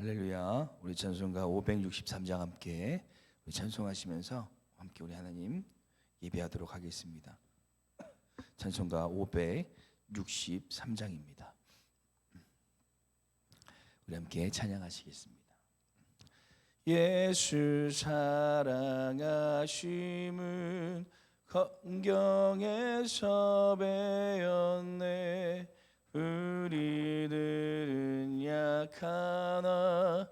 할렐루야. 우리 찬송가 563장 함께 우리 찬송하시면서 함께 우리 하나님 예배하도록 하겠습니다. 찬송가 563장입니다. 우리 함께 찬양하시겠습니다. 예수 사랑하심은 성경에서 배웠네. 우리들은 약하나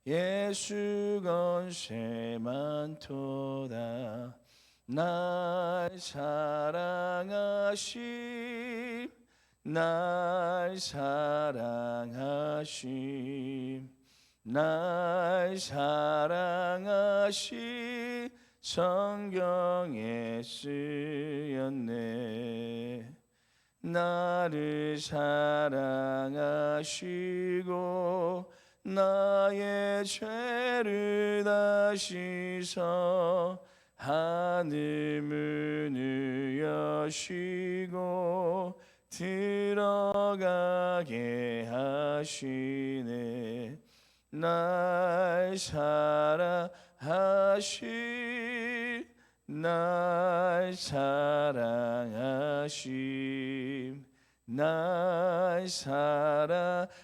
예수 건세 많도다. 날 사랑하심, 날 사랑하심, 날 사랑하심, 성경에 쓰였네. 나를 사랑하시고 나의 죄를 다 씻어 하늘 문을 여시고 들어가게 하시네. 날 사랑하시, 날 사랑하심, 날 사랑하심,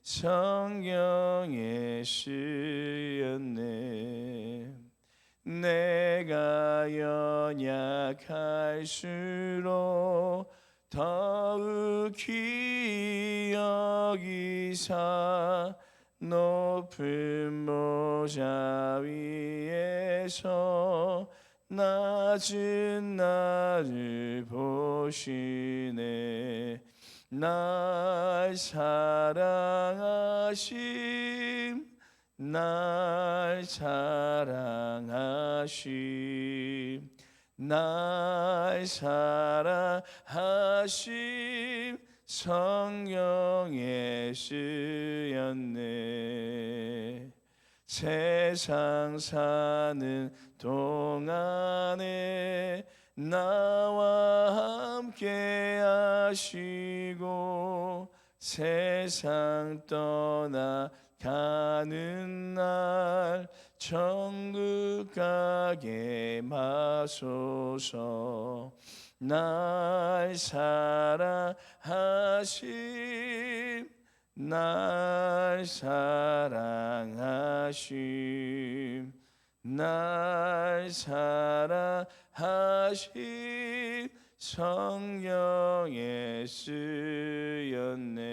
성경에 쓰였네. 내가 연약할수록 더욱 귀히 여기사 높은 보좌 위에서 낮은 나를 보시네. 날 사랑하심, 날 사랑하심, 날 사랑하심, 성경에 쓰였네. 세상 사는 동안에 나와 함께 하시고 세상 떠나가는 날 천국 가게 마소서. 날 사랑하심, 날 사랑하심, 날 사랑하심, 성경에 쓰였네.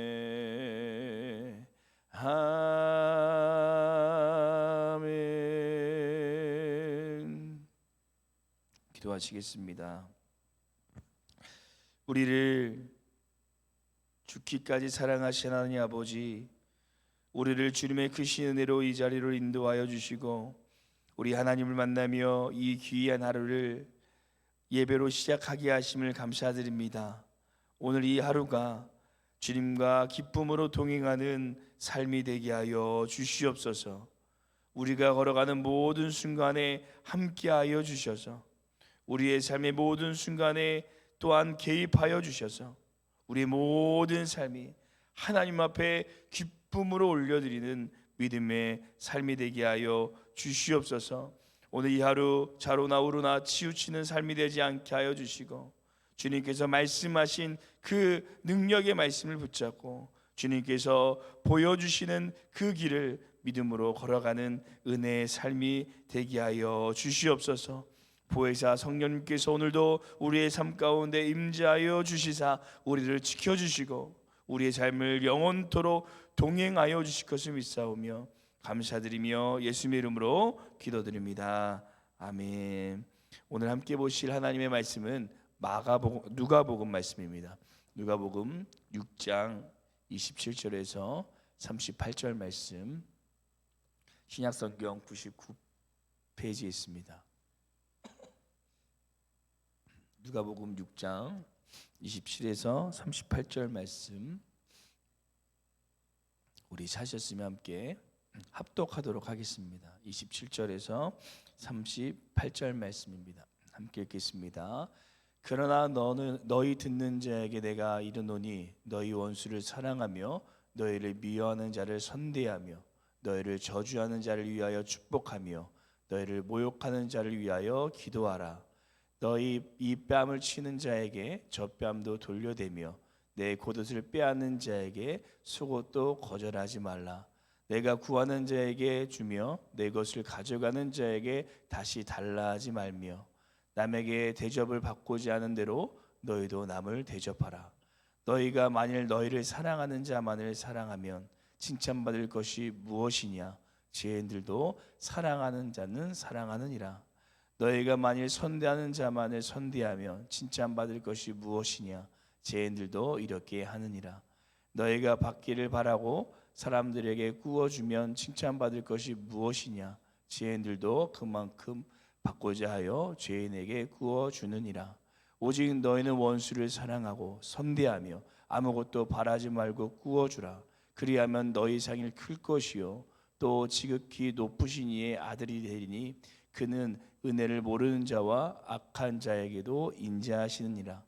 아멘. 기도하시겠습니다. 우리를 죽기까지 사랑하신 하나님 아버지, 우리를 주님의 크신 은혜로 이 자리로 인도하여 주시고 우리 하나님을 만나며 이 귀한 하루를 예배로 시작하게 하심을 감사드립니다. 오늘 이 하루가 주님과 기쁨으로 동행하는 삶이 되게 하여 주시옵소서. 우리가 걸어가는 모든 순간에 함께하여 주셔서 우리의 삶의 모든 순간에 또한 개입하여 주셔서 우리의 모든 삶이 하나님 앞에 기쁨으로 올려드리는 믿음의 삶이 되게 하여 주시옵소서. 오늘 이 하루 자로나 우로나 치우치는 삶이 되지 않게 하여 주시고 주님께서 말씀하신 그 능력의 말씀을 붙잡고 주님께서 보여주시는 그 길을 믿음으로 걸어가는 은혜의 삶이 되게 하여 주시옵소서. 보혜사 성령님께서 오늘도 우리의 삶 가운데 임재하여 주시사 우리를 지켜주시고 우리의 삶을 영원토록 동행하여 주실 것을 믿사오며 감사드리며 예수님의 이름으로 기도드립니다. 아멘. 오늘 함께 보실 하나님의 말씀은 누가복음 말씀입니다. 누가복음 6장 27절에서 38절 말씀, 신약성경 99페이지에 있습니다. 누가복음 6장 27에서 38절 말씀, 우리 찾으셨으면 함께 합독하도록 하겠습니다. 27절에서 38절 말씀입니다. 함께 읽겠습니다. 그러나 너희 듣는 자에게 내가 이르노니 너희 원수를 사랑하며 너희를 미워하는 자를 선대하며 너희를 저주하는 자를 위하여 축복하며 너희를 모욕하는 자를 위하여 기도하라. 너희 이 뺨을 치는 자에게 저 뺨도 돌려대며 내 겉옷을 빼앗는 자에게 속옷도 거절하지 말라. 내가 구하는 자에게 주며 내 것을 가져가는 자에게 다시 달라 하지 말며 남에게 대접을 받고자 하는 대로 너희도 남을 대접하라. 너희가 만일 너희를 사랑하는 자만을 사랑하면 칭찬받을 것이 무엇이냐? 죄인들도 사랑하는 자는 사랑하느니라. 너희가 만일 선대하는 자만을 선대하면 칭찬받을 것이 무엇이냐? 죄인들도 이렇게 하느니라. 너희가 받기를 바라고 사람들에게 구워주면 칭찬받을 것이 무엇이냐? 죄인들도 그만큼 받고자 하여 죄인에게 구워주느니라. 오직 너희는 원수를 사랑하고 선대하며 아무것도 바라지 말고 구워주라. 그리하면 너희 상이 클 것이요 또 지극히 높으신 이의 아들이 되리니 그는 은혜를 모르는 자와 악한 자에게도 인자하시느니라.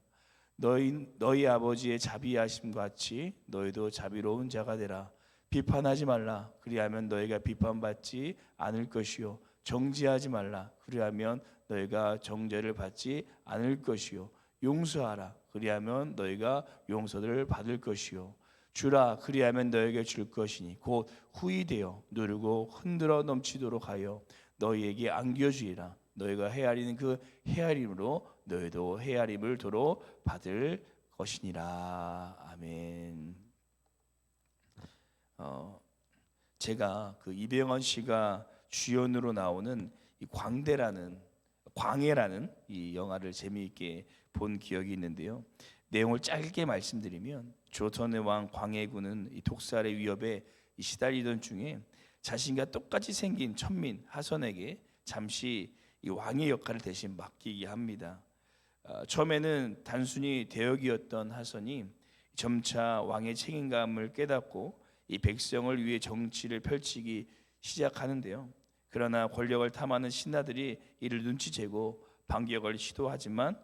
너희 아버지의 자비하심 같이 너희도 자비로운 자가 되라. 비판하지 말라. 그리하면 너희가 비판받지 않을 것이요 정죄하지 말라. 그리하면 너희가 정죄를 받지 않을 것이요 용서하라. 그리하면 너희가 용서를 받을 것이요 주라. 그리하면 너희에게 줄 것이니 곧 후이되어 누르고 흔들어 넘치도록 하여 너희에게 안겨주리라. 너희가 헤아리는 그 헤아림으로 너희도 헤아림을 도로 받을 것이니라. 아멘. 제가 그 이병헌 씨가 주연으로 나오는 이 광해라는 이 영화를 재미있게 본 기억이 있는데요. 내용을 짧게 말씀드리면 조선의 왕 광해군은 이 독살의 위협에 시달리던 중에 자신과 똑같이 생긴 천민 하선에게 잠시 이 왕의 역할을 대신 맡기게 합니다. 처음에는 단순히 대역이었던 하선이 점차 왕의 책임감을 깨닫고 이 백성을 위해 정치를 펼치기 시작하는데요. 그러나 권력을 탐하는 신하들이 이를 눈치채고 반격을 시도하지만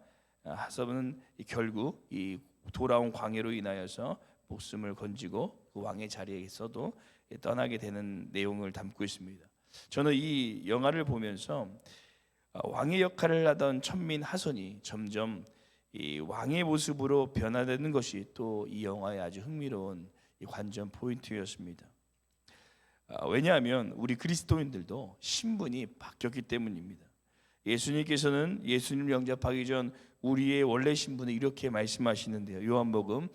하선은 결국 이 돌아온 광해로 인하여서 목숨을 건지고 그 왕의 자리에서도 떠나게 되는 내용을 담고 있습니다. 저는 이 영화를 보면서 왕의 역할을 하던 천민 하선이 점점 이 왕의 모습으로 변화되는 것이 또 이 영화의 아주 흥미로운 관전 포인트였습니다. 왜냐하면 우리 그리스도인들도 신분이 바뀌었기 때문입니다. 예수님께서는 예수님을 영접하기 전 우리의 원래 신분을 이렇게 말씀하시는데요. 요한복음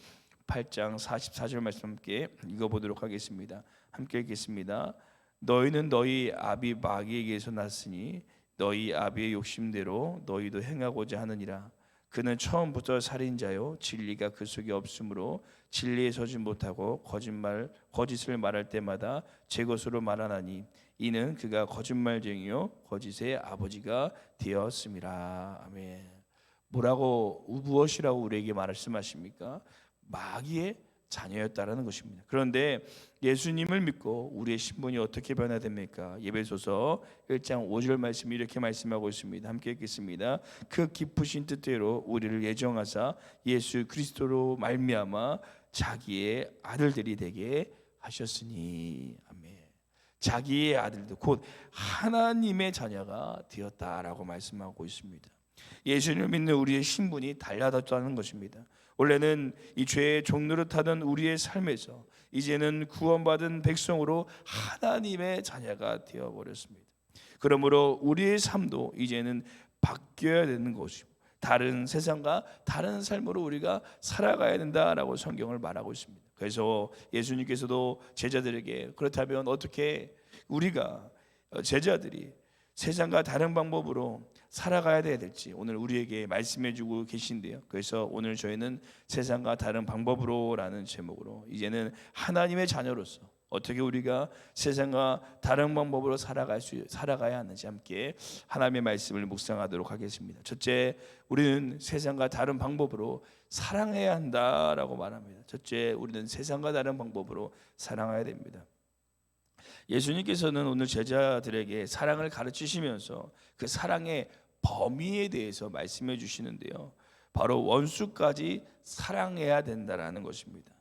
8장 44절 말씀 함께 읽어보도록 하겠습니다. 함께 읽겠습니다. 너희는 너희 아비 마귀에게서 났으니 너희 아비의 욕심대로 너희도 행하고자 하느니라. 그는 처음부터 살인자요 진리가 그 속에 없으므로 진리에 서지 못하고 거짓을 말할 때마다 제 것으로 말하나니 이는 그가 거짓말쟁이요 거짓의 아버지가 되었음이라. 아멘. 뭐라고 무엇이라고 우리에게 말씀하십니까? 마귀의 자녀였다라는 것입니다. 그런데 예수님을 믿고 우리의 신분이 어떻게 변화됩니까? 에베소서 1장 5절 말씀이 이렇게 말씀하고 있습니다. 함께 읽겠습니다. 그 기쁘신 뜻대로 우리를 예정하사 예수 그리스도로 말미암아 자기의 아들들이 되게 하셨으니. 아멘. 자기의 아들들 곧 하나님의 자녀가 되었다라고 말씀하고 있습니다. 예수님을 믿는 우리의 신분이 달라졌다는 것입니다. 원래는 이 죄의 종노릇하던 우리의 삶에서 이제는 구원받은 백성으로 하나님의 자녀가 되어버렸습니다. 그러므로 우리의 삶도 이제는 바뀌어야 되는 것이고 다른 세상과 다른 삶으로 우리가 살아가야 된다라고 성경을 말하고 있습니다. 그래서 예수님께서도 제자들에게 그렇다면 어떻게 우리가 제자들이 세상과 다른 방법으로 살아가야 될지 오늘 우리에게 말씀해 주고 계신데요. 그래서 오늘 저희는 세상과 다른 방법으로라는 제목으로 이제는 하나님의 자녀로서 어떻게 우리가 세상과 다른 방법으로 살아가야 하는지 함께 하나님의 말씀을 묵상하도록 하겠습니다. 첫째, 우리는 세상과 다른 방법으로 사랑해야 한다라고 말합니다. 첫째, 우리는 세상과 다른 방법으로 사랑해야 됩니다. 예수님께서는 오늘 제자들에게 사랑을 가르치시면서 그 사랑의 범위에 대해서 말씀해 주시는데요. 바로 원수까지 사랑해야 된다라는 것입니다.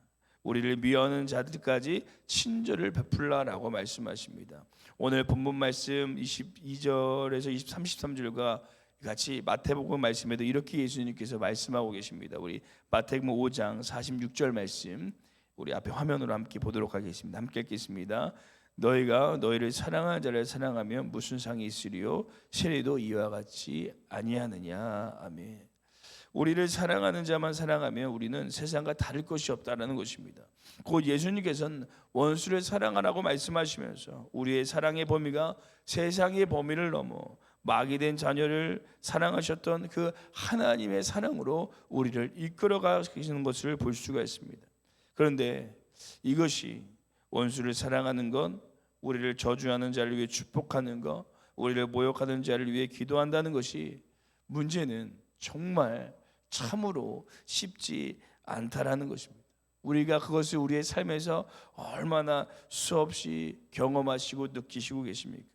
우리를 미워하는 자들까지 친절을 베풀라라고 말씀하십니다. 오늘 본문 말씀 22절에서 33절과 같이 마태복음 말씀에도 이렇게 예수님께서 말씀하고 계십니다. 우리 마태복음 5장 46절 말씀 우리 앞에 화면으로 함께 보도록 하겠습니다. 함께 읽겠습니다. 너희가 너희를 사랑하는 자를 사랑하면 무슨 상이 있으리요? 세리도 이와 같이 아니하느냐. 아멘. 우리를 사랑하는 자만 사랑하면 우리는 세상과 다를 것이 없다라는 것입니다. 곧 예수님께서는 원수를 사랑하라고 말씀하시면서 우리의 사랑의 범위가 세상의 범위를 넘어 마귀 된 자녀를 사랑하셨던 그 하나님의 사랑으로 우리를 이끌어 가시는 것을 볼 수가 있습니다. 그런데 이것이 원수를 사랑하는 건 우리를 저주하는 자를 위해 축복하는 것, 우리를 모욕하는 자를 위해 기도한다는 것이 문제는 정말 참으로 쉽지 않다라는 것입니다. 우리가 그것을 우리의 삶에서 얼마나 수없이 경험하시고 느끼시고 계십니까?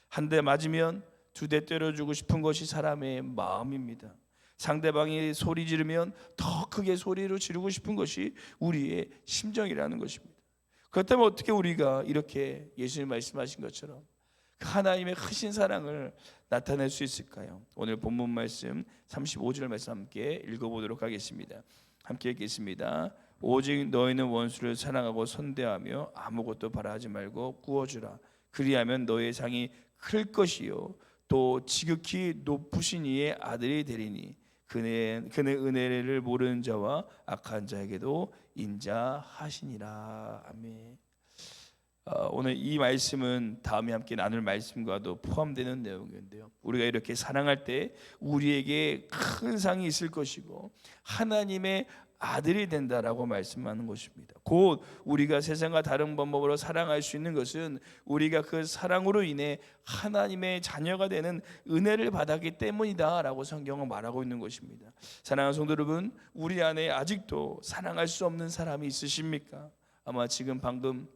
한 대 맞으면 두 대 때려주고 싶은 것이 사람의 마음입니다. 상대방이 소리 지르면 더 크게 소리로 지르고 싶은 것이 우리의 심정이라는 것입니다. 그렇다면 어떻게 우리가 이렇게 예수님 말씀하신 것처럼 하나님의 크신 사랑을 나타낼 수 있을까요? 오늘 본문 말씀 35절 말씀 함께 읽어보도록 하겠습니다. 함께 읽겠습니다. 오직 너희는 원수를 사랑하고 선대하며 아무것도 바라지 말고 구워주라. 그리하면 너희의 상이 클 것이요 또 지극히 높으신 이의 아들이 되리니 그는 은혜를 모르는 자와 악한 자에게도 인자하시니라. 아멘. 오늘 이 말씀은 다음에 함께 나눌 말씀과도 포함되는 내용인데요. 우리가 이렇게 사랑할 때 우리에게 큰 상이 있을 것이고 하나님의 아들이 된다라고 말씀하는 것입니다. 곧 우리가 세상과 다른 방법으로 사랑할 수 있는 것은 우리가 그 사랑으로 인해 하나님의 자녀가 되는 은혜를 받았기 때문이다라고 성경은 말하고 있는 것입니다. 사랑하는 성도 여러분, 우리 안에 아직도 사랑할 수 없는 사람이 있으십니까? 아마 지금 방금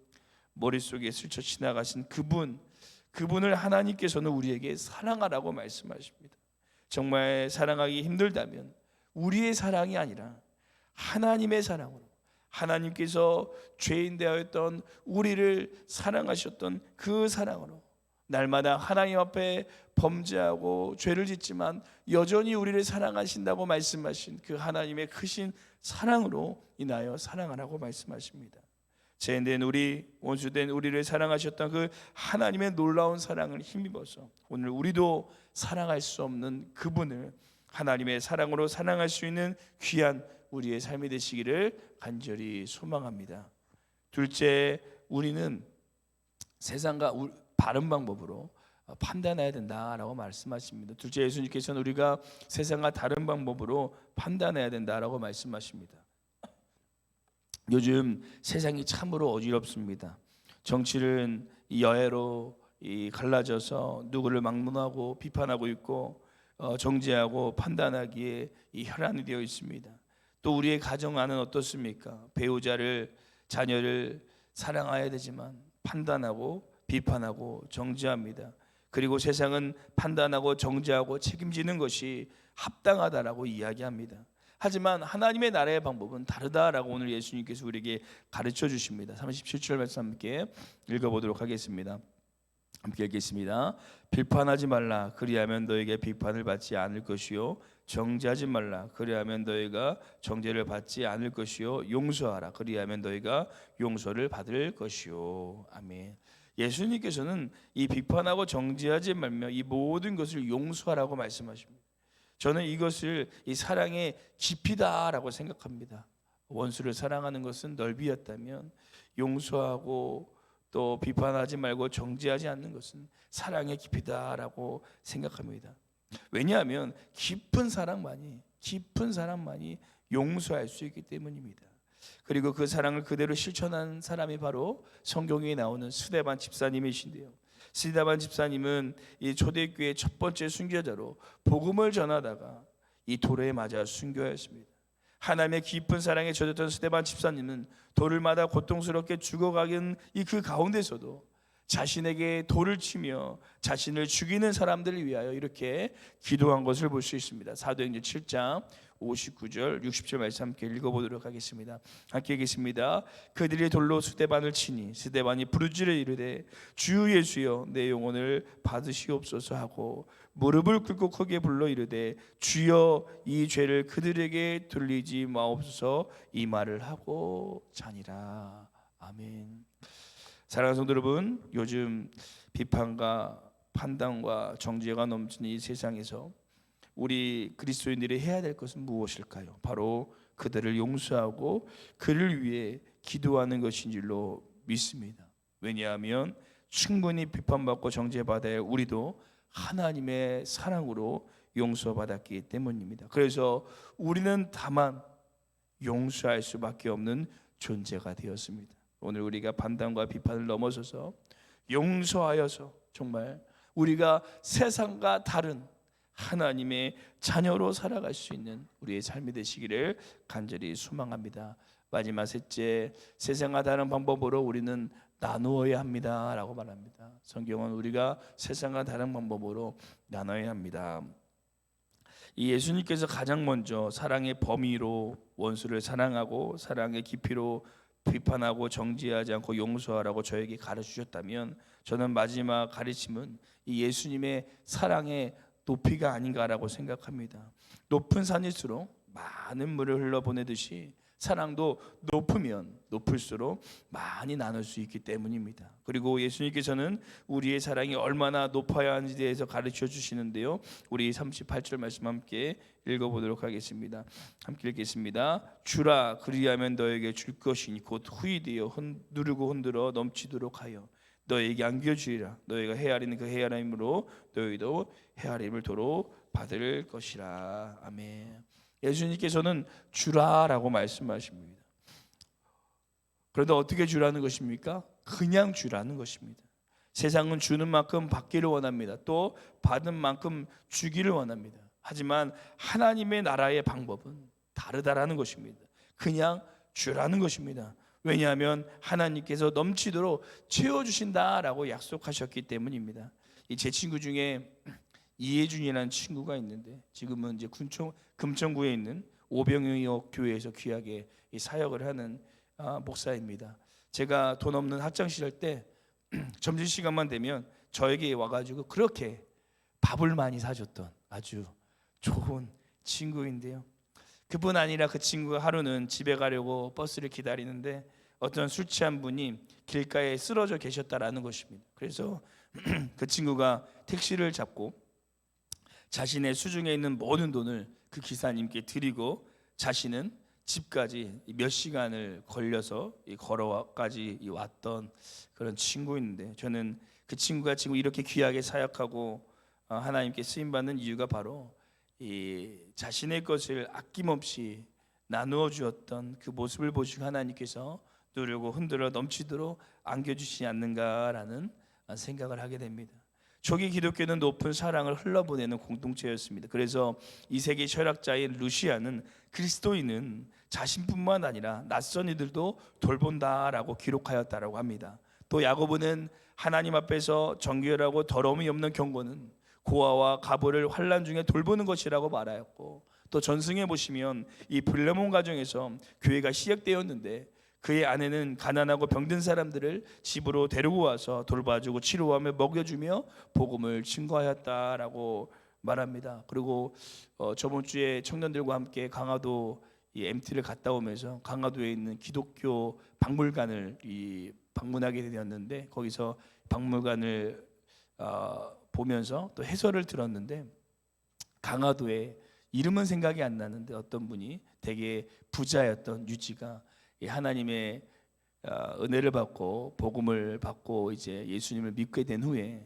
머릿속에 스쳐 지나가신 그분을 하나님께서는 우리에게 사랑하라고 말씀하십니다. 정말 사랑하기 힘들다면 우리의 사랑이 아니라 하나님의 사랑으로, 하나님께서 죄인 되었던 우리를 사랑하셨던 그 사랑으로 날마다 하나님 앞에 범죄하고 죄를 짓지만 여전히 우리를 사랑하신다고 말씀하신 그 하나님의 크신 사랑으로 인하여 사랑하라고 말씀하십니다. 죄인된 우리, 원수된 우리를 사랑하셨던 그 하나님의 놀라운 사랑을 힘입어서 오늘 우리도 사랑할 수 없는 그분을 하나님의 사랑으로 사랑할 수 있는 귀한 우리의 삶이 되시기를 간절히 소망합니다. 둘째, 우리는 세상과 바른 방법으로 판단해야 된다라고 말씀하십니다. 둘째, 예수님께서는 우리가 세상과 다른 방법으로 판단해야 된다라고 말씀하십니다. 요즘 세상이 참으로 어지럽습니다. 정치는 여야로 갈라져서 누구를 막론하고 비판하고 있고 정죄하고 판단하기에 혈안이 되어 있습니다. 또 우리의 가정 안은 어떻습니까? 배우자를, 자녀를 사랑해야 되지만 판단하고 비판하고 정죄합니다. 그리고 세상은 판단하고 정죄하고 책임지는 것이 합당하다라고 이야기합니다. 하지만 하나님의 나라의 방법은 다르다라고 오늘 예수님께서 우리에게 가르쳐 주십니다. 37절 말씀 함께 읽어보도록 하겠습니다. 함께 읽겠습니다. 비판하지 말라. 그리하면 너에게 비판을 받지 않을 것이요 정죄하지 말라. 그리하면 너희가 정죄를 받지 않을 것이요 용서하라. 그리하면 너희가 용서를 받을 것이요. 아멘. 예수님께서는 이 비판하고 정죄하지 말며 이 모든 것을 용서하라고 말씀하십니다. 저는 이것을 이 사랑의 깊이다라고 생각합니다. 원수를 사랑하는 것은 넓이였다면 용서하고 또 비판하지 말고 정죄하지 않는 것은 사랑의 깊이다라고 생각합니다. 왜냐하면 깊은 사랑만이 용서할 수 있기 때문입니다. 그리고 그 사랑을 그대로 실천한 사람이 바로 성경에 나오는 스데반 집사님이신데요. 스데반 집사님은 이 초대교회의 첫 번째 순교자로 복음을 전하다가 이 돌에 맞아 순교하였습니다. 하나님의 깊은 사랑에 젖었던 스데반 집사님은 돌을 맞아 고통스럽게 죽어가는 이 그 가운데서도 자신에게 돌을 치며 자신을 죽이는 사람들을 위하여 이렇게 기도한 것을 볼 수 있습니다. 사도행전 7장 59절 60절 말씀 함께 읽어보도록 하겠습니다. 함께 읽겠습니다. 그들이 돌로 스데반을 치니 스데반이 부르짖어 이르되 주 예수여 내 영혼을 받으시옵소서 하고 무릎을 꿇고 크게 불러 이르되 주여 이 죄를 그들에게 돌리지 마옵소서 이 말을 하고 자니라. 아멘. 사랑하는 성도 여러분, 요즘 비판과 판단과 정죄가 넘치는 이 세상에서 우리 그리스도인들이 해야 될 것은 무엇일까요? 바로 그들을 용서하고 그를 위해 기도하는 것인 줄로 믿습니다. 왜냐하면 충분히 비판받고 정죄받아야 할 우리도 하나님의 사랑으로 용서받았기 때문입니다. 그래서 우리는 다만 용서할 수밖에 없는 존재가 되었습니다. 오늘 우리가 판단과 비판을 넘어서서 용서하여서 정말 우리가 세상과 다른 하나님의 자녀로 살아갈 수 있는 우리의 삶이 되시기를 간절히 소망합니다. 마지막 셋째, 세상과 다른 방법으로 우리는 나누어야 합니다 라고 말합니다. 성경은 우리가 세상과 다른 방법으로 나눠야 합니다. 이 예수님께서 가장 먼저 사랑의 범위로 원수를 사랑하고 사랑의 깊이로 비판하고 정죄하지 않고 용서하라고 저에게 가르치셨다면 저는 마지막 가르침은 이 예수님의 사랑의 높이가 아닌가라고 생각합니다. 높은 산일수록 많은 물을 흘러보내듯이 사랑도 높으면 높을수록 많이 나눌 수 있기 때문입니다. 그리고 예수님께서는 우리의 사랑이 얼마나 높아야 하는지에 대해서 가르쳐 주시는데요. 우리 38절 말씀 함께 읽어보도록 하겠습니다. 함께 읽겠습니다. 주라 그리하면 너에게 줄 것이니 곧 후히 되어 누르고 흔들어 넘치도록 하여 너에게 안겨주리라. 너희가 헤아리는 그 헤아림으로 너희도 헤아림을 도로 받을 것이라. 아멘. 예수님께서는 주라라고 말씀하십니다. 그런데 어떻게 주라는 것입니까? 그냥 주라는 것입니다. 세상은 주는 만큼 받기를 원합니다. 또 받은 만큼 주기를 원합니다. 하지만 하나님의 나라의 방법은 다르다라는 것입니다. 그냥 주라는 것입니다. 왜냐하면 하나님께서 넘치도록 채워주신다라고 약속하셨기 때문입니다. 제 친구 중에 이혜준이라는 친구가 있는데 지금은 이제 금천구에 있는 오병이어 교회에서 귀하게 사역을 하는 목사입니다. 제가 돈 없는 학창 시절 때 점심시간만 되면 저에게 와가지고 그렇게 밥을 많이 사줬던 아주 좋은 친구인데요. 그뿐 아니라 그 친구가 하루는 집에 가려고 버스를 기다리는데 어떤 술 취한 분이 길가에 쓰러져 계셨다라는 것입니다. 그래서 그 친구가 택시를 잡고 자신의 수중에 있는 모든 돈을 그 기사님께 드리고 자신은 집까지 몇 시간을 걸려서 걸어까지 왔던 그런 친구인데 저는 그 친구가 지금 이렇게 귀하게 사역하고 하나님께 쓰임받는 이유가 바로 이 자신의 것을 아낌없이 나누어 주었던 그 모습을 보시고 하나님께서 누르고 흔들어 넘치도록 안겨주시지 않는가라는 생각을 하게 됩니다. 초기 기독교는 높은 사랑을 흘러보내는 공동체였습니다. 그래서 이 세계 철학자인 루시아는 그리스도인은 자신뿐만 아니라 낯선 이들도 돌본다라고 기록하였다라고 합니다. 또 야고보는 하나님 앞에서 정결하고 더러움이 없는 경고는 고아와 가부를 환난 중에 돌보는 것이라고 말하였고, 또 전승에 보시면 이 빌레몬 가정에서 교회가 시작되었는데 그의 아내는 가난하고 병든 사람들을 집으로 데리고 와서 돌봐주고 치료하며 먹여주며 복음을 증거하였다라고 말합니다. 그리고 저번 주에 청년들과 함께 강화도 이 MT를 갔다 오면서 강화도에 있는 기독교 박물관을 방문하게 되었는데 거기서 박물관을 보면서 또 해설을 들었는데 강화도에 이름은 생각이 안 나는데 어떤 분이 되게 부자였던 유지가 하나님의 은혜를 받고 복음을 받고 이제 예수님을 믿게 된 후에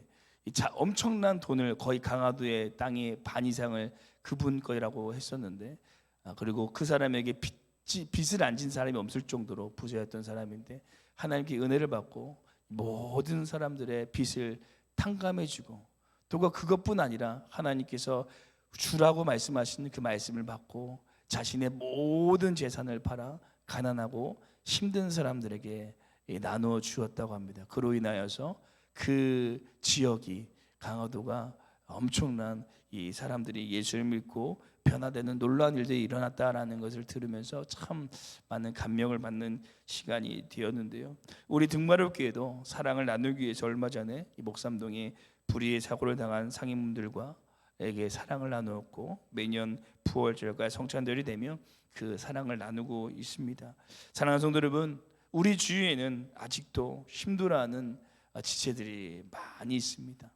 엄청난 돈을 거의 강화도의 땅의 반 이상을 그분 거라고 했었는데 그리고 그 사람에게 빚을 안 진 사람이 없을 정도로 부자였던 사람인데 하나님께 은혜를 받고 모든 사람들의 빚을 탕감해주고 또 그것뿐 아니라 하나님께서 주라고 말씀하시는 그 말씀을 받고 자신의 모든 재산을 팔아 가난하고 힘든 사람들에게 나누어 주었다고 합니다. 그로 인하여서 그 지역이 강화도가 엄청난 이 사람들이 예수를 믿고 변화되는 놀라운 일들이 일어났다라는 것을 들으면서 참 많은 감명을 받는 시간이 되었는데요. 우리 등마루교회도 사랑을 나누기 위해서 얼마 전에 이 목삼동에 불의의 사고를 당한 상인분들과 에게 사랑을 나누었고, 매년 부활절과 성찬절이 되면 그 사랑을 나누고 있습니다. 사랑하는 성도 여러분, 우리 주위에는 아직도 힘들어하는 지체들이 많이 있습니다.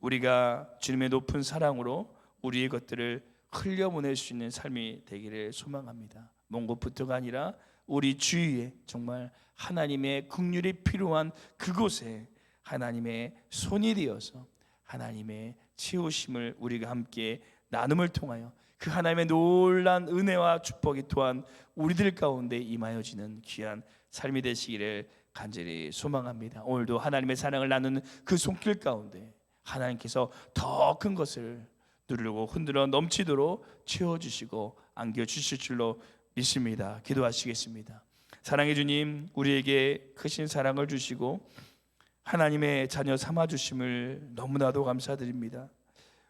우리가 주님의 높은 사랑으로 우리의 것들을 흘려보낼 수 있는 삶이 되기를 소망합니다. 먼 곳부터가 아니라 우리 주위에 정말 하나님의 긍휼이 필요한 그곳에 하나님의 손이 되어서 하나님의 치우심을 우리가 함께 나눔을 통하여 그 하나님의 놀란 은혜와 축복이 또한 우리들 가운데 임하여지는 귀한 삶이 되시기를 간절히 소망합니다. 오늘도 하나님의 사랑을 나누는 그 손길 가운데 하나님께서 더 큰 것을 누르고 흔들어 넘치도록 채워주시고 안겨주실 줄로 믿습니다. 기도하시겠습니다. 사랑의 주님, 우리에게 크신 사랑을 주시고 하나님의 자녀 삼아주심을 너무나도 감사드립니다.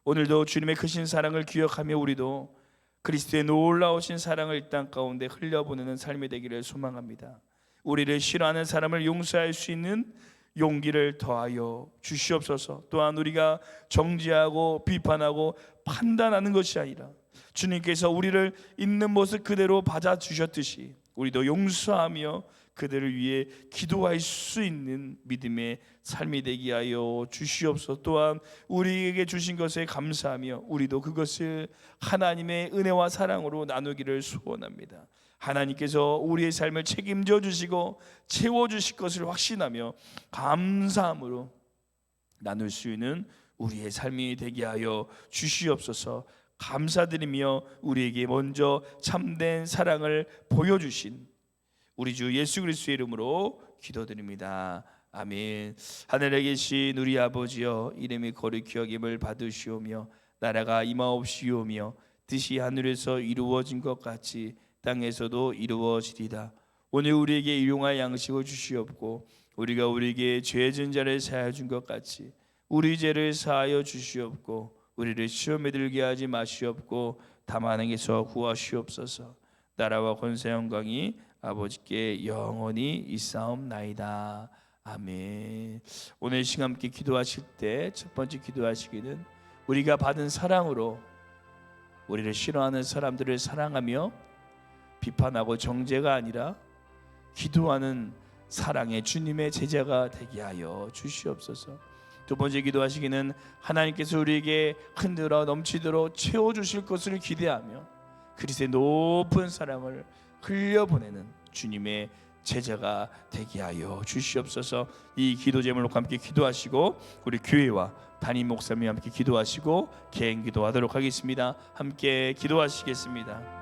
오늘도 주님의 크신 사랑을 기억하며 우리도 그리스도의 놀라우신 사랑을 이 땅 가운데 흘려보내는 삶이 되기를 소망합니다. 우리를 싫어하는 사람을 용서할 수 있는 용기를 더하여 주시옵소서. 또한 우리가 정죄하고 비판하고 판단하는 것이 아니라 주님께서 우리를 있는 모습 그대로 받아주셨듯이 우리도 용서하며 그들을 위해 기도할 수 있는 믿음의 삶이 되게 하여 주시옵소서. 또한 우리에게 주신 것에 감사하며 우리도 그것을 하나님의 은혜와 사랑으로 나누기를 소원합니다. 하나님께서 우리의 삶을 책임져 주시고 채워주실 것을 확신하며 감사함으로 나눌 수 있는 우리의 삶이 되게 하여 주시옵소서. 감사드리며 우리에게 먼저 참된 사랑을 보여주신 우리 주 예수 그리스도의 이름으로 기도드립니다. 아멘. 하늘에 계신 우리 아버지여, 이름이 거룩히 여김을 받으시오며 나라가 임하옵시오며 뜻이 하늘에서 이루어진 것 같이 땅에서도 이루어지리다. 오늘 우리에게 일용할 양식을 주시옵고 우리가 우리에게 죄 진 자를 사하여 준 것 같이 우리 죄를 사하여 주시옵고 우리를 시험에 들게 하지 마시옵고 다만 행에서 구하시옵소서. 나라와 권세 영광이 아버지께 영원히 있사옵나이다. 아멘. 오늘 시간 함께 기도하실 때 첫 번째 기도하시기는 우리가 받은 사랑으로 우리를 싫어하는 사람들을 사랑하며 비판하고 정죄가 아니라 기도하는 사랑의 주님의 제자가 되게 하여 주시옵소서. 두 번째 기도하시기는 하나님께서 우리에게 흔들어 넘치도록 채워주실 것을 기대하며 그리스도의 높은 사랑을 흘려보내는 주님의 제자가 되게 하여 주시옵소서. 이 기도 제목으로 함께 기도하시고 우리 교회와 담임 목사님이 함께 기도하시고 개인 기도하도록 하겠습니다. 함께 기도하시겠습니다.